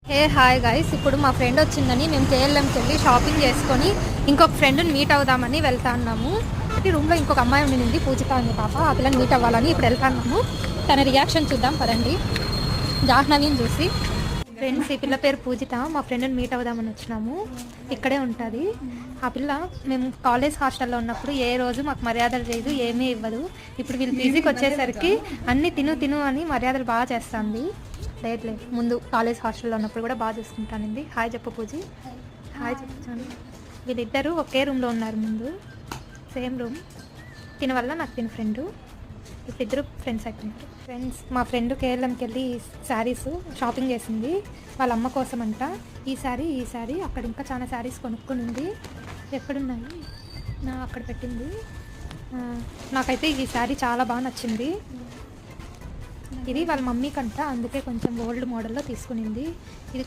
Hey hi guys, ఇప్పుడు మా friend వచ్చిందని మేము కేఎల్ఎంకి వెళ్ళి షాపింగ్ చేసుకొని ఇంకొక ఫ్రెండ్ని మీట్ అవుదామని వెళ్తా ఉన్నాము. రూమ్లో ఇంకొక అమ్మాయి ఉండింది, పూజిత అని పాప. ఆ పిల్లని మీట్ అవ్వాలని ఇప్పుడు వెళ్తా ఉన్నాము. తన రియాక్షన్ చూద్దాం పదండి, జాహ్నవిని చూసి. ఫ్రెండ్స్, ఈ పిల్ల పేరు పూజిత. మా ఫ్రెండ్ని మీట్ అవుదామని వచ్చినాము. ఇక్కడే ఉంటుంది ఆ పిల్ల. మేము కాలేజ్ హాస్టల్లో ఉన్నప్పుడు ఏ రోజు మాకు మర్యాదలు చేయదు, ఏమీ ఇవ్వదు. ఇప్పుడు వీళ్ళు పీజీకి వచ్చేసరికి అన్నీ తిను అని మర్యాదలు బాగా చేస్తుంది. లేదు ముందు కాలేజ్ హాస్టల్లో ఉన్నప్పుడు కూడా బాగా చూసుకుంటానండి. హాయ్ చెప్పు పూజి. హాయ్ చెప్పాను. వీళ్ళిద్దరూ ఒకే రూమ్లో ఉన్నారు, ముందు సేమ్ రూమ్. తిన వల్ల నాకు తిన ఫ్రెండు. ఇద్దరు ఫ్రెండ్స్ అయిపోయినారు. ఫ్రెండ్స్, మా ఫ్రెండ్ కేరళంకి వెళ్ళి శారీస్ షాపింగ్ చేసింది వాళ్ళ అమ్మ కోసం అంట. ఈ శారీ అక్కడ ఇంకా చాలా శారీస్ కొనుక్కునింది. ఎక్కడున్నాయి? అక్కడ పెట్టింది. నాకైతే ఈ శారీ చాలా బాగా నచ్చింది. ఇది వాళ్ళ మమ్మీ కంట, అందుకే కొంచెం ఓల్డ్ మోడల్లో తీసుకునింది. ఇది